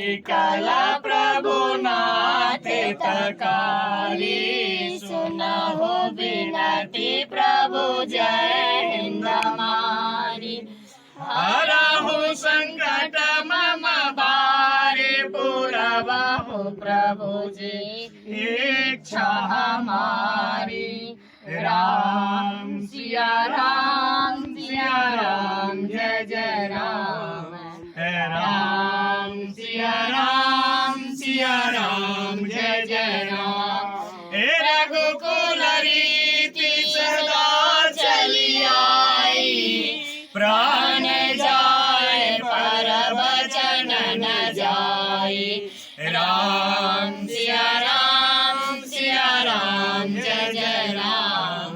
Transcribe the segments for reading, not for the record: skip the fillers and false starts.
विकल प्रभु नाथ तकारी, सुना हो विनती प्रभु जय हिंद हमारी। हरहु संकट मम बारे, पुरबहु प्रभु जी इच्छा हमारी। राम सिया राम जय जय राम, राम सिया राम जय जय राम। रघुकुल रीति सदा चली आई, प्राण जाए पर वचन न जाए। राम सिया राम जय जय राम,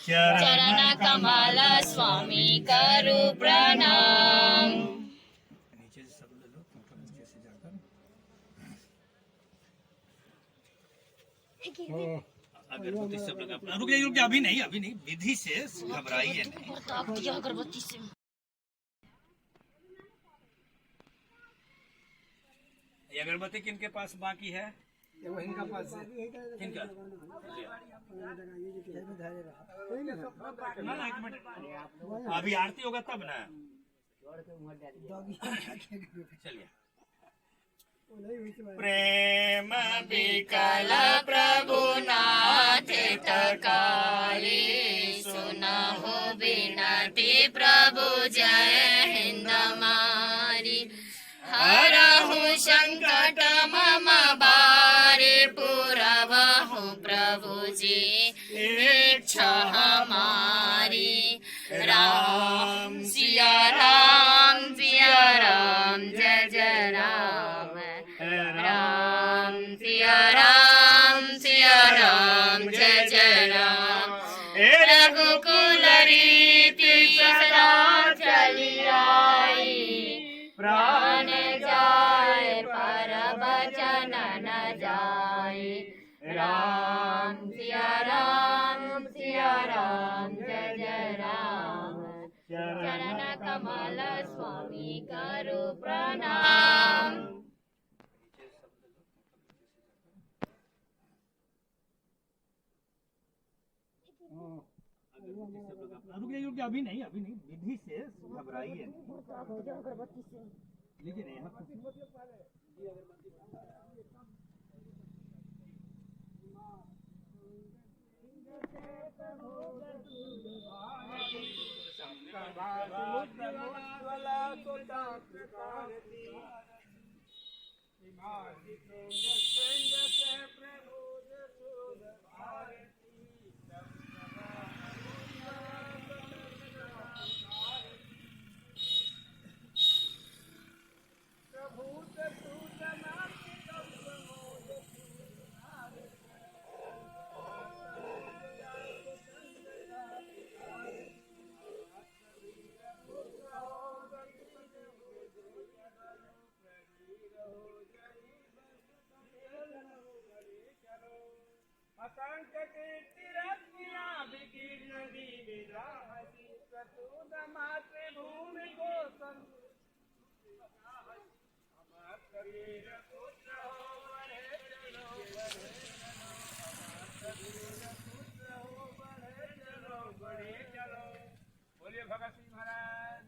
चरण कमल स्वामी करू प्रणाम। नीचे से सब ले लो, नीचे से जाकर अगरबत्ती सब लगा। रुक जाइए, अभी नहीं विधि से घबराइए नहीं। अगरबत्ती से ये अगरबत्ती किनके पास बाकी है? इनका पास है। किनका? ना एक मिनट, अभी आरती होगा तब ना। चलिए। प्रेम विकल प्रभु नाथ तकारी, सुना हो विनती प्रभु जय हिंद हमारी। हरहु संकट मम बारे, पुरबहु प्रभु जी इच्छा हमारी। राम सिया राम जय जय राम, राम सिया राम जय जय राम। रघुकुल रीति सदा चली आई, प्राण जाए पर वचन न जाए। राम सिया राम जय जय राम, चरण कमल स्वामी करू प्रणाम। रुक जाइए, अभी नहीं विधि से घबराइए नहीं। लीजिए नहीं भूमि को बोलिए भगत सिंह महाराज।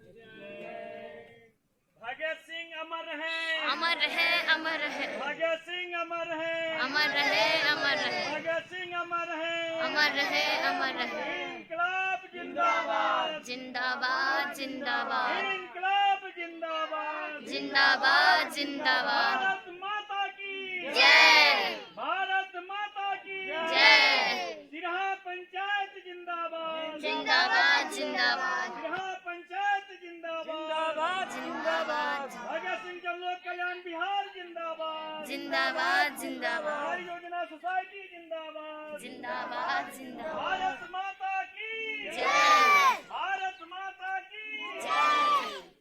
भगत सिंह अमर है, अमर है अमर है, भगत सिंह अमर है, अमर है अमर है, भगत सिंह अमर है, अमर है अमर है। इनकलाब जिंदाबाद, जिंदाबाद जिंदाबाद, इनकलाब जिंदाबाद, जिंदाबाद जिंदाबाद। भारत माता की जय, भारत माता की जय। सिरहा पंचायत जिंदाबाद, जिंदाबाद जिंदाबाद, सिरहा पंचायत जिंदाबाद, जिंदाबाद भगत सिंह जन लोक कल्याण बिहार जिंदाबाद, जिंदाबाद जिंदाबाद, हमारी योजना सोसाइटी जिंदाबाद, जिंदाबाद जिंदाबाद। भारत माता की जय, भारत माता की जय।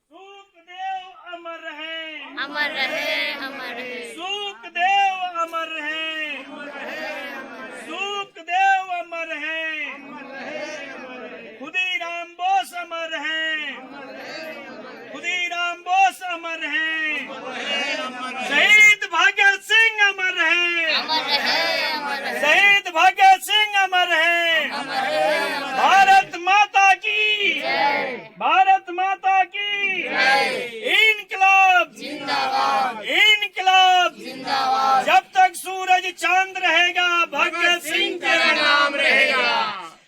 सुखदेव अमर है, अमर रहे अमर रहे, सुखदेव अमर है, सुखदेव अमर है, खुदीराम बोस अमर है, खुदीराम बोस अमर है, शहीद चांद रहेगा भगत सिंह तेरा नाम रहेगा।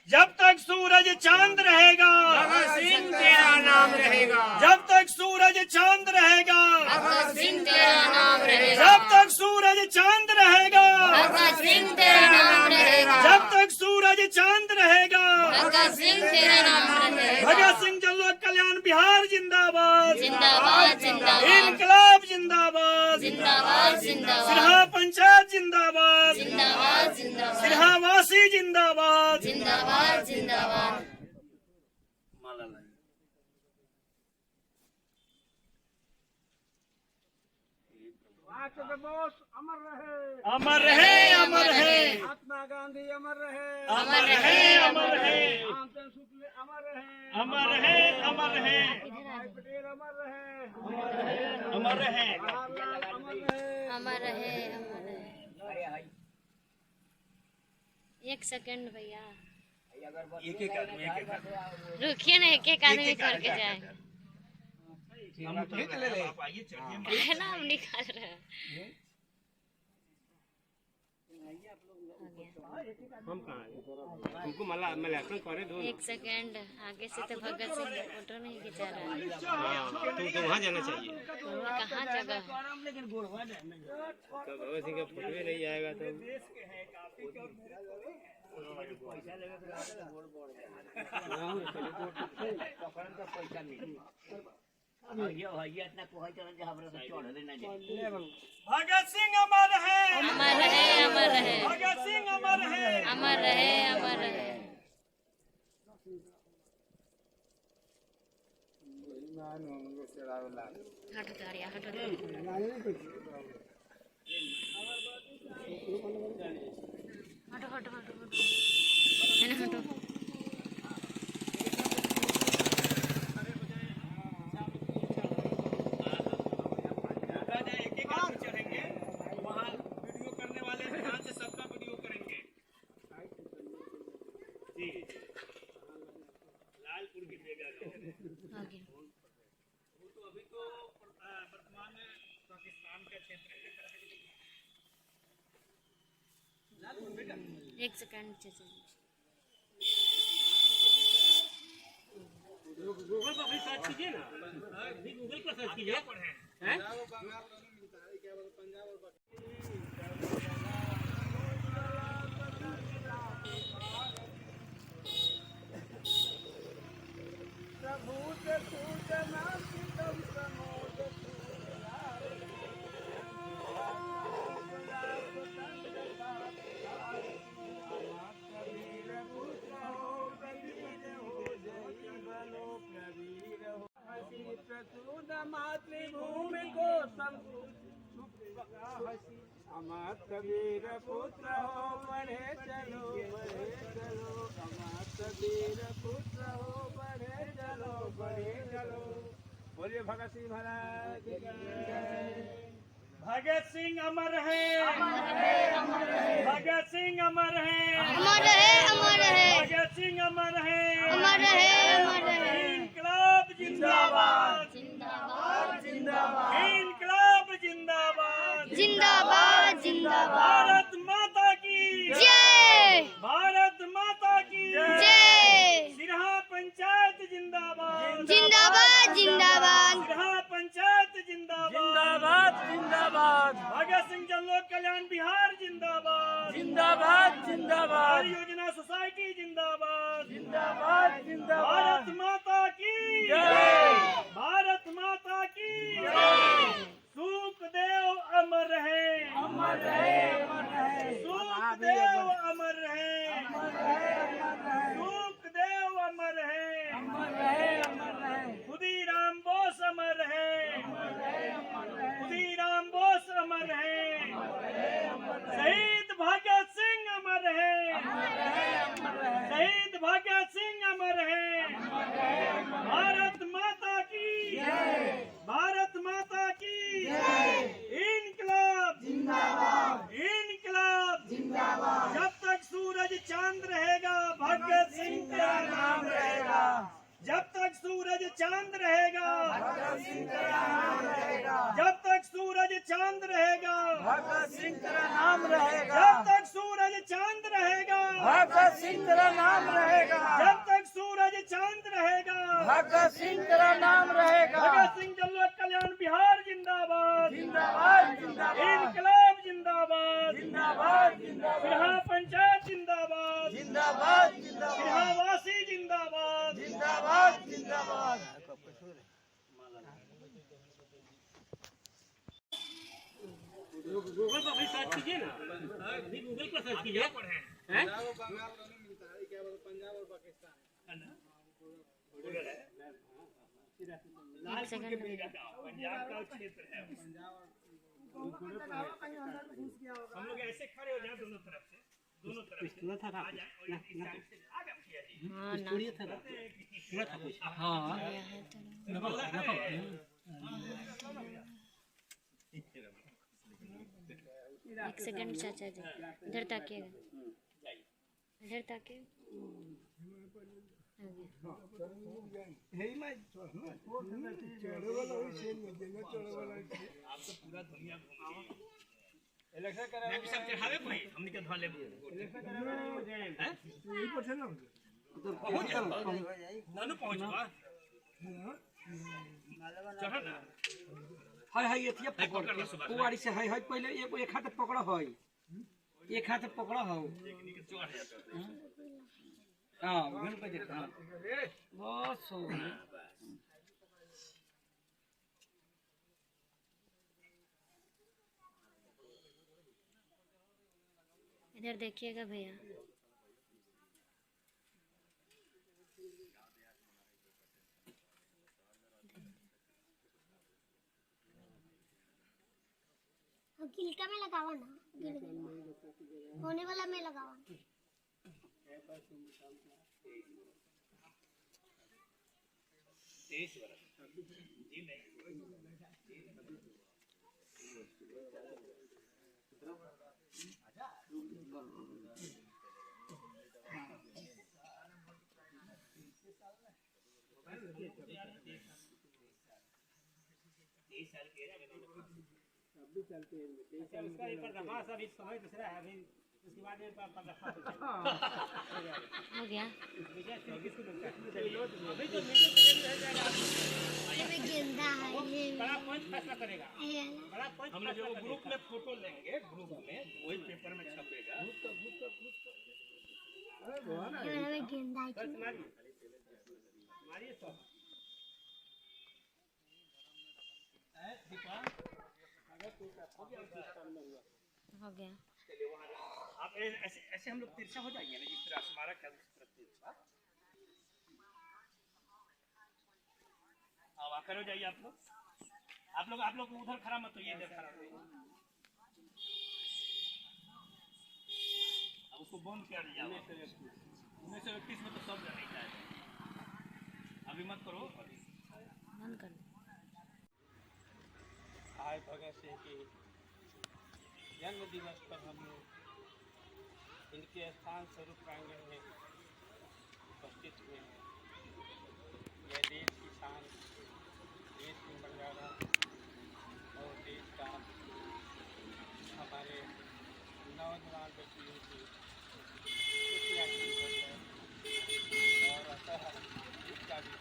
जब तक सूरज चांद रहेगा भगत सिंह तेरा नाम रहेगा। जब तक सूरज चांद रहेगा भगत सिंह तेरा नाम रहेगा। जब तक सूरज चांद रहेगा भगत सिंह तेरा नाम रहेगा। जब तक सूरज चांद रहेगा भगत सिंह तेरा नाम रहेगा। भगत सिंह जन लोक कल्याण बिहार जिंदाबाद जिंदाबाद जिंदाबाद इनकलाब जिंदाबाद जिंदाबाद जिंदाबाद सिरहा पंचायत जिंदाबाद जिंदाबाद जिंदाबाद सिरहा वासी जिंदाबाद जिंदाबाद जिंदाबाद। राष्ट्र बोस अमर रहे। अमर रहे अमर रहे महात्मा गांधी अमर रहे। अमर रहे अमर रहे रामचंद्र शुक्ल अमर रहे। अमर रहे अमर रहे भाई पटेल अमर रहे। अमर रहे जवाहरलाल अमर रहे। अमर रहे अमर रहे। एक सेकंड भैया एक एक आदमी एक एक आदमी रुकिए ना, एक एक आदमी करके जाए। हम खींच ले ले। आप आइए चढ़िए। है ना, हम निकाल रहे हैं। हम कहाँ हैं? हमको मलासन करे दो। एक सेकंड आगे से तो भगत सिंह का फोटो नहीं खिंचा रहा है। तुमको वहाँ जाना चाहिए। कहाँ जगह है? तो भगत सिंह का फोटो ही नहीं आएगा तो भगत सिंह अमर है अमर रहे अमर रहे भगत सिंह अमर है अमर रहे अमर रहे। हटो तारिया हटो। हटो हटो हटो हटो है ना, हटो। एक एक आदमी चढ़ेंगे वहाँ वीडियो करने वाले ध्यान से सबका वीडियो करेंगे जी। लालपुर की जगह आगे तो अभी तो वर्तमान में पाकिस्तान का क्षेत्र है। एक सेकंड चलिए। गूगल पर भी सर्च कीजिए ना। गूगल पर सर्च कीजिए। हैं? मातृभूमि को अमात वीर पुत्र हो बढ़े चलो अमात वीर पुत्र हो बढ़े चलो। बोलिए भगत सिंह महाराज की जय। भगत सिंह अमर है भगत सिंह अमर है अमर रहे अमर रहे भगत सिंह अमर है अमर रहे अमर रहे। इनकलाब जिंदाबाद जिंदाबाद इनकलाब जिंदाबाद जिंदाबाद जिंदाबाद। भारत माता की जय भारत माता की जय। सिरहा पंचायत जिंदाबाद जिंदाबाद जिंदाबाद सिरहा पंचायत जिंदाबाद जिंदाबाद भगत सिंह जन लोक कल्याण बिहार जिंदाबाद जिंदाबाद योजना सोसाइटी जिंदाबाद जिंदाबाद भारत माता की भारत माता की सुखदेव अमर है सुखदेव अमर है सुखदेव अमर है खुदीराम बोस अमर है खुदीराम बोस अमर है शहीद भगत सिंह अमर है शहीद भगत सिंह अमर है भारत माता की भारत माता की इनकलाब इनकलाब जब तक सूरज चांद रहेगा भगत सिंह का नाम रहेगा जब तक सूरज चांद रहेगा जब तक सूरज चांद रहेगा भगत सिंह तेरा नाम रहेगा। जब तक सूरज चांद रहेगा, भगत सिंह तेरा नाम रहेगा। जब तक सूरज चांद रहेगा, भगत सिंह तेरा नाम रहेगा। भगत सिंह जल्लोद कल्याण बिहार जिंदाबाद, जिंदाबाद जिंदाबाद इनकलाब जिंदाबाद, जिंदाबाद जिंदाबाद बिहार पंचायत जिंदाबाद, जिंदाबाद जिंदाबाद बिहार वासी जिंदाबाद। जिंदाबाद जिंदाबाद। गूगल पर भी सर्च कीजिए ना, अभी गूगल पर सर्च कीजिए। हैं? एक सेकंड पंजाब का क्षेत्र है। हम लोग ऐसे खड़े हो जाए दोनों तरफ से, दोनों तरफ से आ जाए और इस साइड से आगे मुखिया जी। हाँ ना एक सेकंड चाचा जी, इधर ताकिएगा, इधर ताकिए। इलेक्शन करा मैं भी सब चढ़ावे भाई, हमने के धोले हैं? नानू पहुंचवा चढ़ो ना। हाय हाय ये थिया पकड़ लो सुबह कुवाड़ी से हाय हाय पहले एक हाथ पकड़ा है, एक हाथ पकड़ा है। चढ़ जाता हां बिल पे देखा बस हो गया। इधर देखिएगा भैया। गिलका में लगावा ना, होने वाला में लगावा। उसका एक पर्दाफाश अभी समय दूसरा है, अभी उसके बाद में पर्दाफाश हो गया। ये में गेंदा है, ये बड़ा पंच फैसला करेगा, ये बड़ा पंच हम लोग जो ग्रुप में फोटो लेंगे, ग्रुप में वही पेपर में छपेगा। में गेंदा है। मारिए तो हो गया। आप ऐसे ऐसे हम लोग तिरछा हो जाएंगे ना, जिस तरह से हमारा ख्याल उस तरफ तिरछा। अब आकर हो जाइए आप लोग उधर खड़ा मत होइए, इधर खड़ा होइए। अब उसको बंद कर दिया 1931 में तो सब जगह ही है। अभी मत करो, बंद कर। आज भगत सिंह की जन्म दिवस पर हम लोग इनके स्थान स्वरूप प्रांगण में उपस्थित हुए हैं। यह देश की शान, देश की मर्यादा और देश का हमारे नौजवान बच्चियों की खुशियाँ की है और अतः इसका भी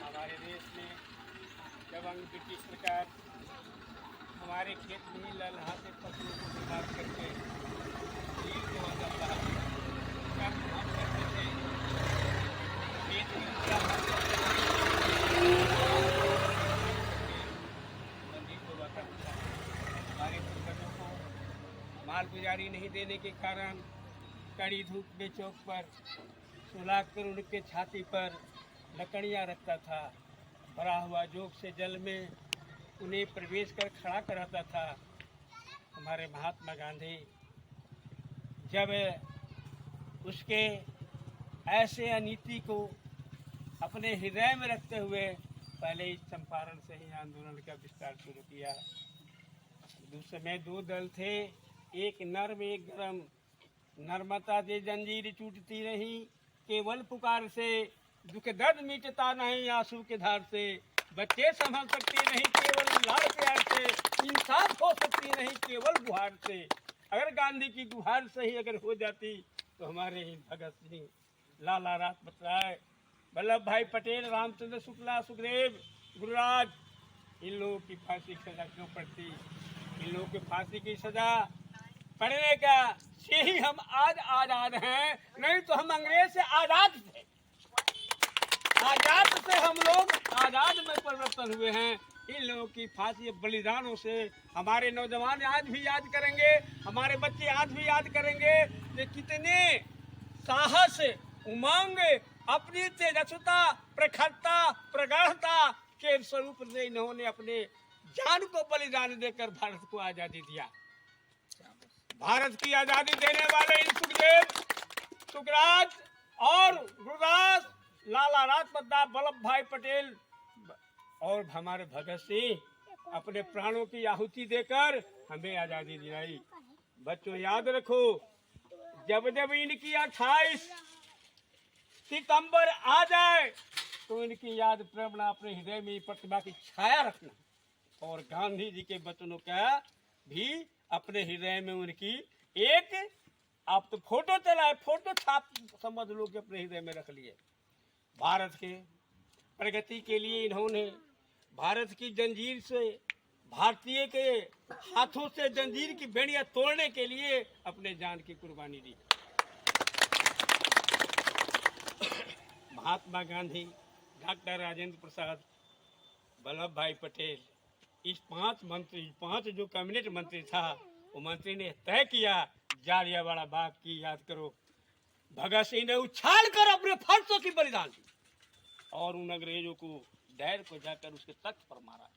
हमारे देश में जब ब्रिटिश सरकार हमारे खेत में ही ललहाते फसलों को बर्बाद करके नील के वजह रहा तब हम करते थे खेत में मंदी को बता हमारे पूर्वजों को माल गुजारी नहीं देने के कारण कड़ी धूप में चौक पर सुलाकर उनके छाती पर लकड़ियाँ रखता था। भरा हुआ जोग से जल में उन्हें प्रवेश कर खड़ा कराता था। हमारे महात्मा गांधी जब उसके ऐसे अनीति को अपने हृदय में रखते हुए पहले ही चंपारण से ही आंदोलन का विस्तार शुरू किया। दूसरे में दो दल थे, एक नर्म एक गरम। नर्मता से जंजीर टूटती रही, केवल पुकार से दुख दर्द मिटता नहीं आंसू के धार से। बच्चे संभल सकती नहीं केवल लाड़ प्यार से, इंसाफ हो सकती नहीं केवल गुहार से। अगर गांधी की गुहार सही अगर हो जाती तो हमारे ही भगत सिंह, लाला लाजपत राय, वल्लभ भाई पटेल, रामचंद्र शुक्ला, सुखदेव, गुरुराज, इन लोगों की फांसी की सजा क्यों पड़ती? इन लोगों की फांसी की सजा पड़ने का से ही हम आज आजाद हैं, नहीं तो हम अंग्रेज से आजाद थे। आजाद से हम लोग आजाद में परिवर्तन हुए हैं। इन लोगों की फांसी बलिदानों से हमारे नौजवान आज भी याद करेंगे, हमारे बच्चे आज भी याद करेंगे कि कितने साहस, उमंग, अपनी तेजस्विता, प्रखरता, प्रगाढ़ता के स्वरूप से इन्होंने अपने जान को बलिदान देकर भारत को आजादी दिया। भारत की आजादी देने वाले इन सुखदेव, सुखराज और गुरुदास, लाला लाजपत राय, वल्लभ भाई पटेल और हमारे भगत सिंह अपने प्राणों की आहुति देकर हमें आजादी दिलाई। बच्चों याद रखो, जब जब इनकी 28 सितंबर आ जाए तो इनकी याद प्रेरणा अपने हृदय में प्रतिभा की छाया रखना और गांधी जी के वचनों का भी अपने हृदय में उनकी एक, आप तो फोटो चलाए, फोटो छाप समझ लो कि अपने हृदय में रख लिए। भारत के प्रगति के लिए इन्होंने भारत की जंजीर से, भारतीय के हाथों से जंजीर की बेड़ियां तोड़ने के लिए अपने जान की कुर्बानी दी। महात्मा गांधी, डॉक्टर राजेंद्र प्रसाद, वल्लभ भाई पटेल, इस 5 जो कैबिनेट मंत्री था, वो मंत्री ने तय किया जालियांवाला बाग की याद करो। भगत सिंह ने उछाल कर अपने फर्शों की बलिदान दी और उन अंग्रेजों को डायर को जाकर उसके तख्त पर मारा।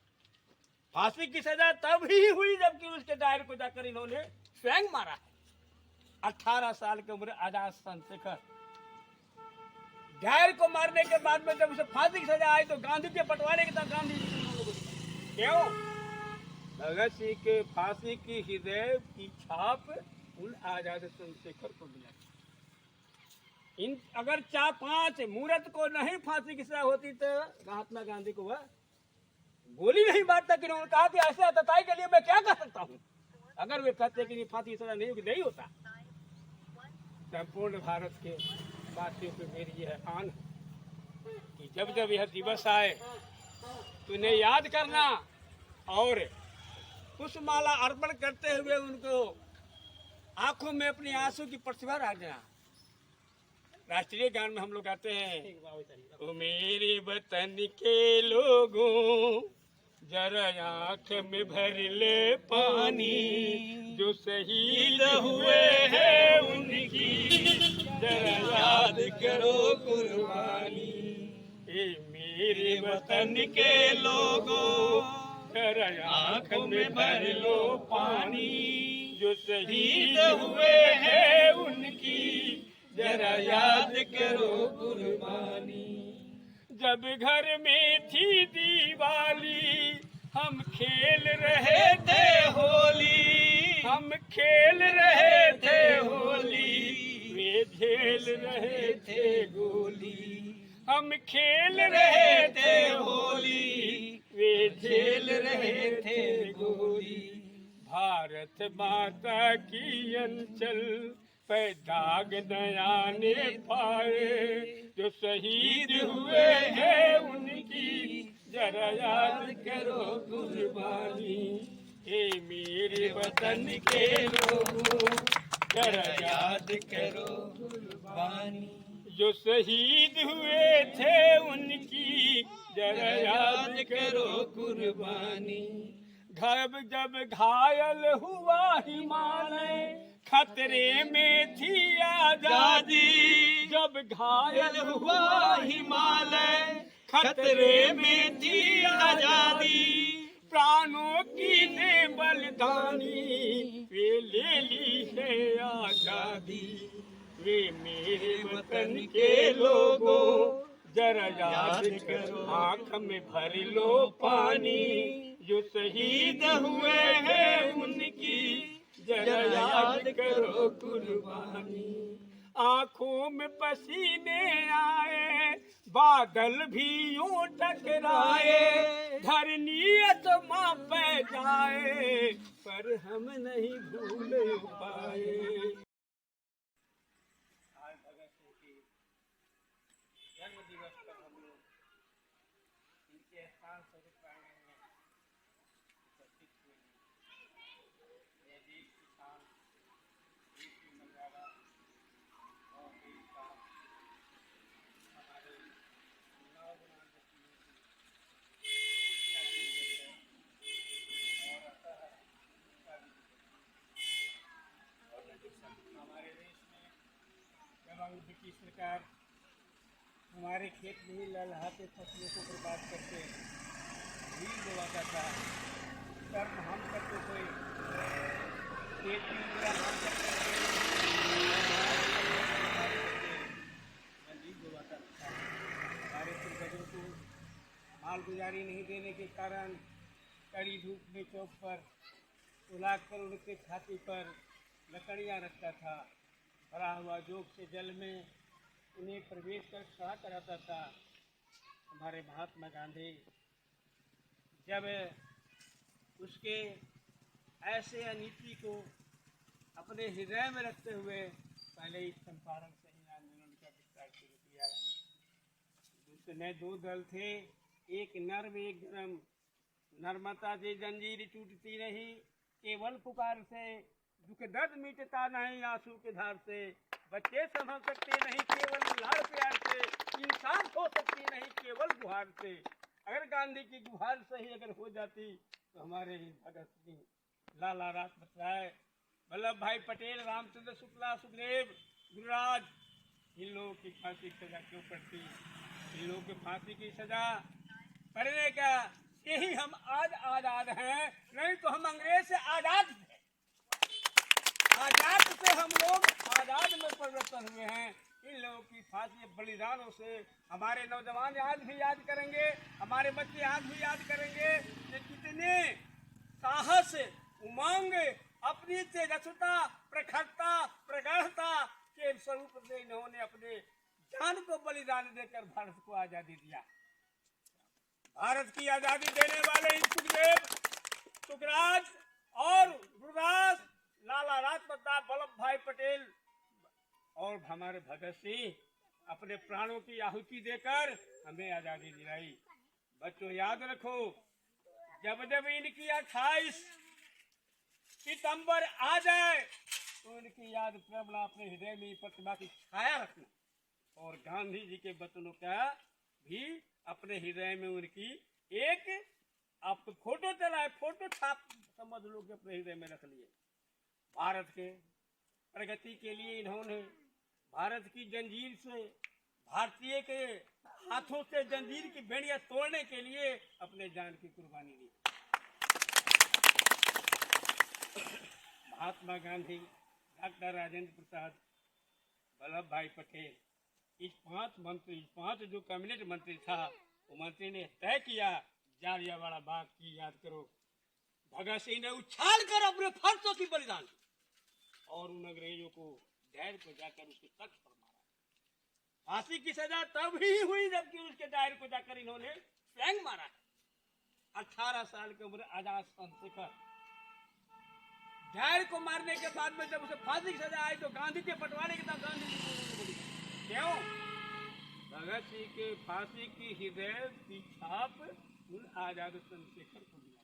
फांसी की सजा तब ही हुई जबकि उसके डायर को जाकर इन्होंने स्वयं मारा। 18 साल की उम्र आजाद चंद्रशेखर, डायर को मारने के बाद में जब उसे फांसी की सजा आई तो गांधी के बंटवारे के साथ गांधी जी क्यों? भगत सिंह के फांसी की हृदय की छाप उन आजाद चंद्रशेखर को मिला। इन अगर 4-5 मूर्त को नहीं फांसी की सजा होती तो महात्मा गांधी को वह गोली नहीं मारता। कि उन्होंने कहा कि ऐसे अतताई के लिए मैं क्या कर सकता हूँ? अगर वे कहते कि फांसी की सजा नहीं होता। संपूर्ण भारत के वासियों पे मेरी यह आन है कि जब जब यह दिवस आए तो इन्हें याद करना और पुष्पमाला अर्पण करते हुए उनको आंखों में अपनी आंसू की प्रतिभा डाल देना। राष्ट्रीय गान में हम लोग गाते हैं, ओ मेरे वतन के लोगों जरा आँख में भर ले पानी, जो शहीद हुए हैं उनकी जरा याद करो कुर्बानी। ए मेरे वतन के लोगों जरा आँख में भर लो पानी, जो शहीद हुए हैं उनकी जरा याद करो कुर्बानी। जब घर में थी दिवाली हम खेल रहे थे होली, हम खेल रहे थे होली, वे झेल रहे थे गोली। हम खेल रहे थे होली, वे झेल रहे थे गोली। भारत माता की अंचल पे दाग नयाने पाए, जो शहीद हुए हैं उनकी जरा याद करो कुर्बानी। ए मेरे वतन के लोगों जरा याद करो कुर्बानी, जो शहीद हुए थे उनकी जरा याद करो कुर्बानी। जब घायल हुआ हिमालय खतरे में थी आजादी, जब घायल हुआ हिमालय खतरे में थी आजादी। प्राणों की ने बलिदानी वे ले ली है आजादी। वे मेरे वतन के लोगों जरा याद करो, आँख में भर लो पानी, जो शहीद हुए हैं उनकी जरा याद करो कुर्बानी। आंखों में पसीने आए, बादल भी यूं टकराए, धरनी आसमां पे जाए, पर हम नहीं भूल पाए। आज भगत सिंह की जन्म दिवस पर हम लोग इनके स्थान स्वरूप प्रांगण में उपस्थित हुए हैं। ये देश की शान, देश की मर्यादा और देश का हमारे नौजवान बच्चियों की शिक्षा की जरूरत है और अतः उसका भी हमारे देश में जब अंग्रेज की सरकार हमारे खेत में लहलहाते फसलों को बर्बाद करके बीज बोवाता था, तब हम करते थे खेती हम करते थे, बीज बोवाता था। हमारे पूर्वजों को माल गुजारी नहीं देने के कारण कड़ी धूप में चौक पर सुलाग कर उनके छाती पर लकड़ियाँ रखता था। भरा हुआ जोग से जल में उन्हें प्रवेश कर खड़ा कराता था। हमारे महात्मा गांधी जब उसके ऐसे अनीति को अपने हृदय में रखते हुए पहले इस चंपारण सही आंदोलन का विस्तार शुरू किया। उसमें दो दल थे, एक नर्म एक गरम। नर्मता से जंजीर टूटती नहीं, केवल पुकार से दुख दर्द मिटता नहीं आंसू के धार से। बच्चे संभल सकते नहीं केवल लाड़ प्यार से, इंसान हो सकती नहीं केवल गुहार से। अगर गांधी की गुहार सही अगर हो जाती तो हमारे भगत सिंह, लाला लाजपत राय, वल्लभ भाई पटेल, रामचंद्र शुक्ला, सुखदेव, गुरुराज, इन लोगों की फांसी की सजा क्यों पड़ती? इन लोगों की फांसी की सजा पड़ने का यही हम आज आजाद हैं, नहीं तो हम अंग्रेज से आजाद थे। आजाद से हम लोग आजाद में परिवर्तन हुए हैं। इन लोगों की फांसी बलिदानों से हमारे नौजवान आज भी याद करेंगे, हमारे बच्चे आज भी याद करेंगे कि कितने साहस, उमंग, अपनी तेजस्विता, प्रखरता, प्रगाढ़ता के स्वरूप से इन्होंने अपने जान को बलिदान देकर भारत को आजादी दिया। भारत की आजादी देने वाले सुखदेव, सुखराज और गुरुदास, लाला लाजपत राय, वल्लभ भाई पटेल और हमारे भगत सिंह अपने प्राणों की आहुति देकर हमें आजादी दिलाई। बच्चों याद रखो, जब जब इनकी 28 सितंबर आ जाए तो इनकी याद प्रबला अपने हृदय में प्रतिमा की छाया रखना और गांधी जी के वचनों का भी अपने हृदय में उनकी एक आप फोटो चलाए, फोटो छाप समझ लो कि अपने हृदय में रख लिए। भारत के प्रगति के लिए इन्होंने भारत की जंजीर से, भारतीय के हाथों से जंजीर की बेड़ियां तोड़ने के लिए अपने जान की कुर्बानी दी। महात्मा गांधी, डॉक्टर राजेंद्र प्रसाद, वल्लभ भाई पटेल, इस पांच जो कैबिनेट मंत्री था, वो मंत्री ने तय किया जालियांवाला बाग की याद करो। भगत सिंह ने उछाल कर अपने फर्जों की बलिदान और उन अंग्रेजों को डैर को जाकर उसके तख्त पर मारा। फांसी की सजा तब ही हुई जबकि उसके डायर को जाकर इन्होंने फ्लैंग मारा। 18 साल की उम्र आजाद चंद्रशेखर, डायर को मारने के बाद में जब उसे फांसी की सजा आई तो गांधी के पटवारी के साथ गांधी जी क्यों? भगत सिंह के फांसी की हृदय की छाप उन आजाद चंद्रशेखर को मिला।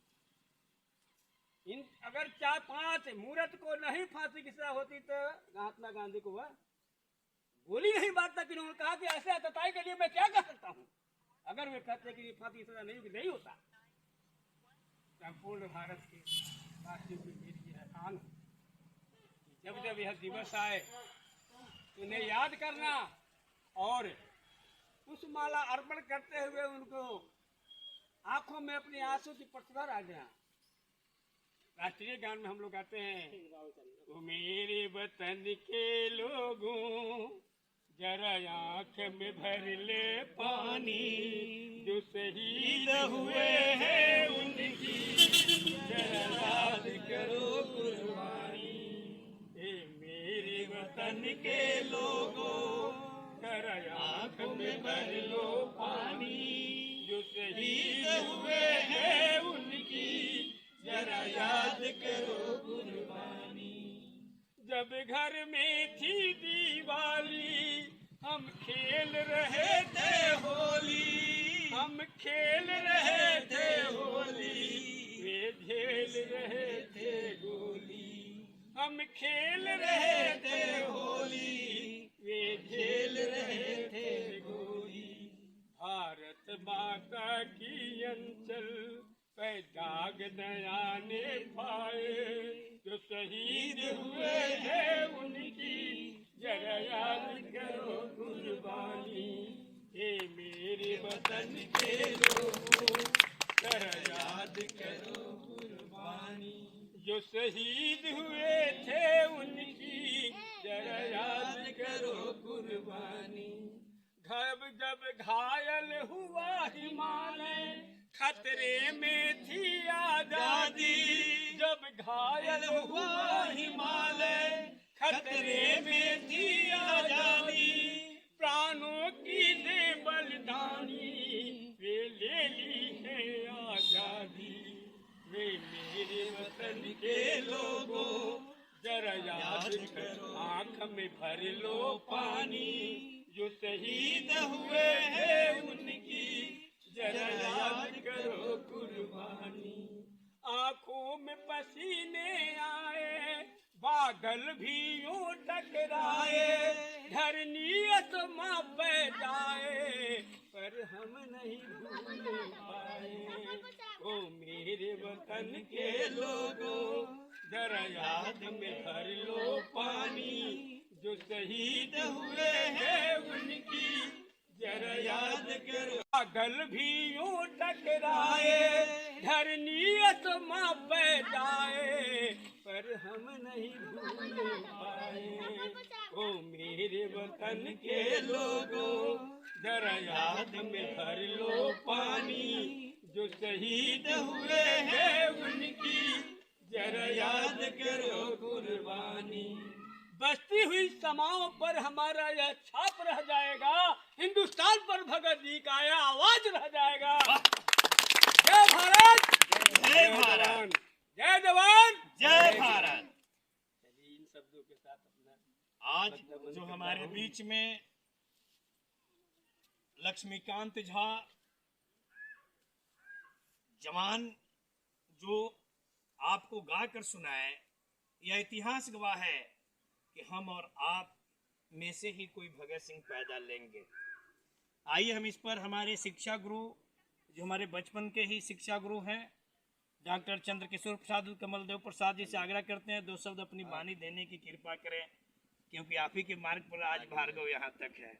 इन अगर 4-5 मूर्त को नहीं फांसी की सजा होती तो महात्मा गांधी को वह गोली नहीं मारता। कि उन्होंने कहा कि ऐसे अतताई के लिए मैं क्या कर सकता हूँ। अगर वे कहते कि फांसी की सजा नहीं होता, संपूर्ण भारत के वासियों के लिए एहसान है। जब जब यह दिवस आए तो उन्हें याद करना और पुष्पमाला अर्पण करते हुए उनको आंखों में अपने आंसू की प्रतिभा आ गया। राष्ट्रीय गान में हम लोग गाते हैं, वो मेरे वतन के लोगों जरा आँख में भर ले पानी, जो शहीद हुए हैं उनकी जरा याद करो कुर्बानी। मेरे वतन के लोग करो कुर्बानी। जब घर में थी दिवाली हम खेल रहे थे होली, हम खेल रहे थे होली, वे झेल रहे थे गोली। हम खेल रहे थे होली, वे झेल रहे थे गोली। भारत माता की अंचल पे दाग नया ने पाए, जो शहीद हुए हैं उनकी जरा याद करो कुर्बानी। हे मेरे वतन के लोगों जरा याद करो कुर्बानी। जो शहीद हुए थे उनकी जरा याद करो कुर्बानी। जब घायल हुआ हिमालय खतरे में थी आजादी, जब घायल हुआ हिमालय खतरे में थी आजादी। प्राणों की दे बलिदानी वे ले ली है आजादी। वे मेरे वतन के लोगों जरा याद करो, आँख में भर लो पानी। जो शहीद हुए हैं उनकी जरा याद करो कुर्बानी। आँखों में पसीने आए बादल भी यूं टकराए, धरनी आसमां पे जाए पर हम नहीं भूल पाए। ओ मेरे वतन के लोगों जरा याद में भर लो पानी। जो शहीद हुए हैं उनकी जरा याद करो। बादल भी यूं टकराए धरनी आसमां पे जाए पर हम नहीं भूल पाए। ओ मेरे वतन के लोगों जरा याद में भर लो पानी। जो शहीद हुए हैं उनकी जरा याद करो कुर्बानी। बसती हुई समाओं पर हमारा यह छाप रह जाएगा, हिंदुस्तान पर भगत जी का यह आवाज रह जाएगा। जय भारत, जय भारत, जय जवान, जय भारत। चलिए इन शब्दों के साथ अपना आज जो हमारे बीच में लक्ष्मीकांत झा जवान जो आपको गाकर सुनाए, यह इतिहास गवाह है कि हम और आप में से ही कोई भगत सिंह पैदा लेंगे। आइए हम इस पर हमारे शिक्षा गुरु, जो हमारे बचपन के ही शिक्षा गुरु हैं, डॉक्टर चंद्रकिशोर प्रसाद कमल देव प्रसाद जी से आग्रह करते हैं 2 शब्द अपनी वाणी देने की कृपा करें, क्योंकि आप ही के मार्ग पर आज भार्गव यहाँ तक है।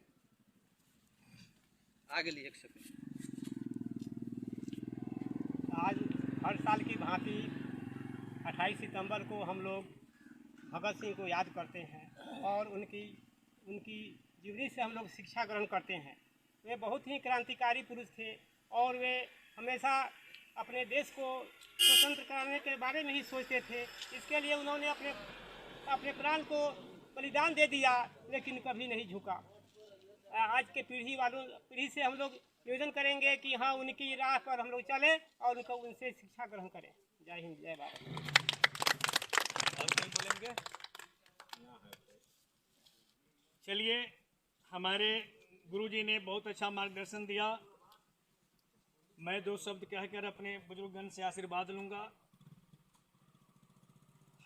आगे लिए 1 सेकंड। आज हर साल की भांति 28 सितंबर को हम लोग भगत सिंह को याद करते हैं और उनकी जीवनी से हम लोग शिक्षा ग्रहण करते हैं। वे बहुत ही क्रांतिकारी पुरुष थे और वे हमेशा अपने देश को स्वतंत्र कराने के बारे में ही सोचते थे। इसके लिए उन्होंने अपने प्राण को बलिदान दे दिया, लेकिन कभी नहीं झुका। आज के पीढ़ी से हम लोग निवेदन करेंगे कि हाँ, उनकी राह पर हम लोग चलें और उनसे शिक्षा ग्रहण करें। जय हिंद, जय भारत। बोलेंगे। चलिए, हमारे गुरुजी ने बहुत अच्छा मार्गदर्शन दिया। मैं 2 शब्द कहकर अपने बुजुर्गगण से आशीर्वाद लूंगा।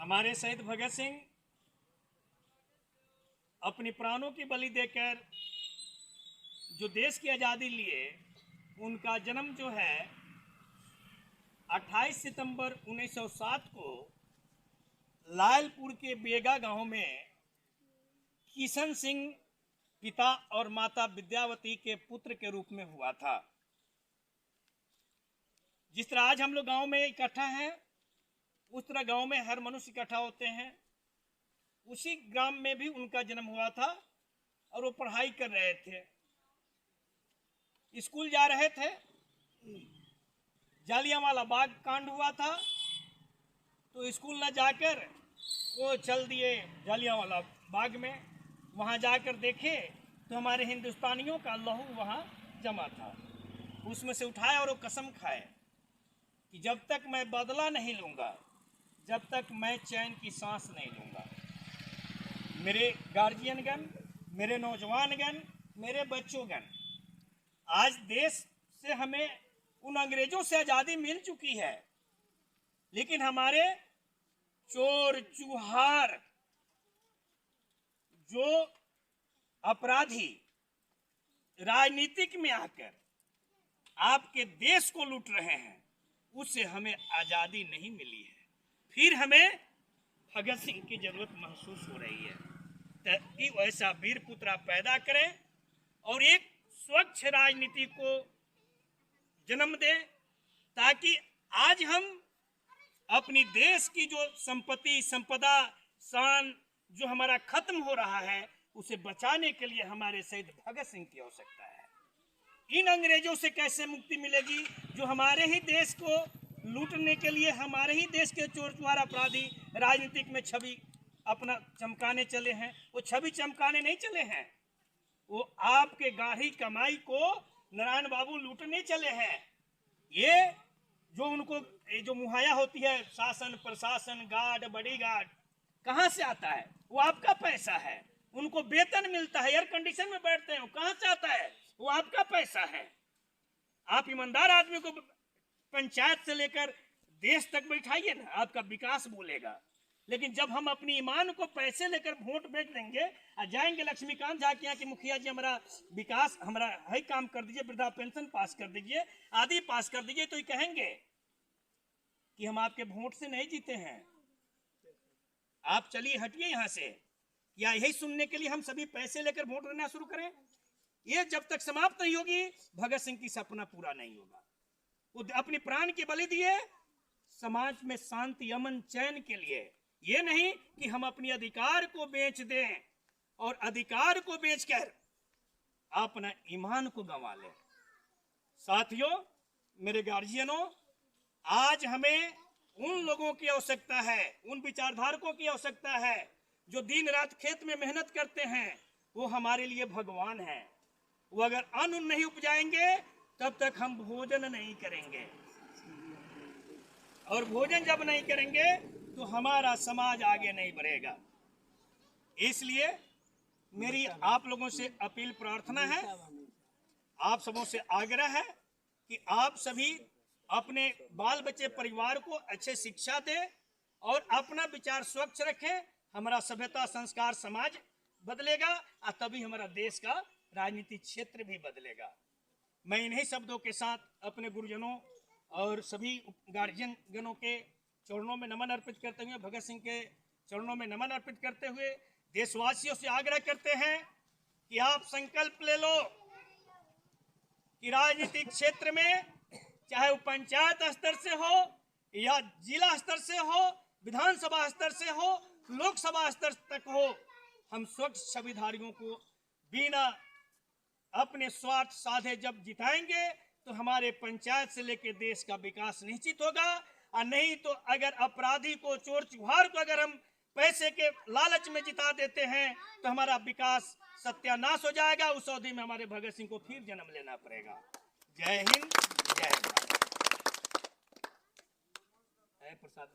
हमारे शहीद भगत सिंह अपनी प्राणों की बलि देकर जो देश की आज़ादी लिए, उनका जन्म जो है 28 सितंबर 1907 को लालपुर के बेगा गांव में किशन सिंह पिता और माता विद्यावती के पुत्र के रूप में हुआ था। जिस तरह आज हम लोग गांव में इकट्ठा हैं, उस तरह गांव में हर मनुष्य इकट्ठा होते हैं। उसी ग्राम में भी उनका जन्म हुआ था और वो पढ़ाई कर रहे थे, स्कूल जा रहे थे। जालियांवाला बाग कांड हुआ था तो स्कूल न जाकर वो चल दिए जालियांवाला बाग में। वहाँ जाकर देखे तो हमारे हिंदुस्तानियों का लहू वहाँ जमा था। उसमें से उठाए और वो कसम खाए कि जब तक मैं बदला नहीं लूँगा, जब तक मैं चैन की सांस नहीं लूँगा। मेरे गार्जियनगण, मेरे नौजवानगण, मेरे बच्चोंगण, आज देश से हमें उन अंग्रेजों से आज़ादी मिल चुकी है, लेकिन हमारे चोर चूहार जो अपराधी राजनीतिक में आकर आपके देश को लूट रहे हैं, उससे हमें आज़ादी नहीं मिली है। फिर हमें भगत सिंह की जरूरत महसूस हो रही है कि वैसा वीर पुत्रा पैदा करें और एक स्वच्छ राजनीति को जन्म दें, ताकि आज हम अपनी देश की जो संपत्ति संपदा शान जो हमारा खत्म हो रहा है, उसे बचाने के लिए हमारे शहीद भगत सिंह की आवश्यकता है। इन अंग्रेजों से कैसे मुक्ति मिलेगी जो हमारे ही देश को लूटने के लिए, हमारे ही देश के चोर चुहार अपराधी राजनीतिक में छवि अपना चमकाने चले हैं। वो छवि चमकाने नहीं चले हैं, वो आपके गाढ़ी कमाई को नारायण बाबू लूटने चले हैं। ये जो उनको जो मुहैया होती है शासन प्रशासन गार्ड बॉडी गार्ड, कहाँ से आता है? वो आपका पैसा है। उनको वेतन मिलता है, एयर कंडीशन में बैठते हैं, वो कहाँ से आता है? वो आपका पैसा है। आप ईमानदार आदमी को पंचायत से लेकर देश तक बैठाइए ना, आपका विकास बोलेगा। लेकिन जब हम अपनी ईमान को पैसे लेकर वोट बेच देंगे और जाएंगे लक्ष्मीकांत झा के यहाँ कि मुखिया जी हमारा विकास, हमारा है काम कर दीजिए, वृद्धा पेंशन पास कर दीजिए, आदि पास कर दीजिए, तो ये कहेंगे कि हम आपके वोट से नहीं जीते हैं, आप चलिए हटिए यहाँ से। या यही सुनने के लिए हम सभी पैसे लेकर वोट देना शुरू करें? ये जब तक समाप्त नहीं होगी, भगत सिंह की सपना पूरा नहीं होगा। वो अपनी प्राण की बलि दिए समाज में शांति अमन चैन के लिए। ये नहीं कि हम अपने अधिकार को बेच दें और अधिकार को बेचकर अपना ईमान को गंवा लें। साथियों, मेरे गार्जियनों, आज हमें उन लोगों की आवश्यकता है, उन विचारधारकों की आवश्यकता है जो दिन रात खेत में मेहनत करते हैं। वो हमारे लिए भगवान है। वो अगर अन्न नहीं उपजाएंगे तब तक हम भोजन नहीं करेंगे, और भोजन जब नहीं करेंगे तो हमारा समाज आगे नहीं बढ़ेगा। इसलिए मेरी आप लोगों से अपील प्रार्थना है, आप सबों से आग्रह है कि आप सभी अपने बाल बच्चे परिवार को अच्छे शिक्षा दें और अपना विचार स्वच्छ रखें। हमारा सभ्यता संस्कार समाज बदलेगा और तभी हमारा देश का राजनीतिक क्षेत्र भी बदलेगा। मैं इन्हीं शब्दों के साथ अपने गुरुजनों और सभी गार्जियन गणों के चरणों में नमन अर्पित करते हुए, भगत सिंह के चरणों में नमन अर्पित करते हुए देशवासियों से आग्रह करते हैं कि आप संकल्प ले लो कि राजनीतिक क्षेत्र में, चाहे वो पंचायत स्तर से हो या जिला स्तर से हो, विधानसभा स्तर से हो, लोकसभा स्तर तक हो, हम स्वच्छ छविधारियों को बिना अपने स्वार्थ साधे जब जिताएंगे तो हमारे पंचायत से लेकर देश का विकास निश्चित होगा। और नहीं तो अगर अपराधी को, चोर चुहार को अगर हम पैसे के लालच में जिता देते हैं तो हमारा विकास सत्यानाश हो जाएगा। उस अवधि में हमारे भगत सिंह को फिर जन्म लेना पड़ेगा। जय हिंद, जय भारत। प्रसाद।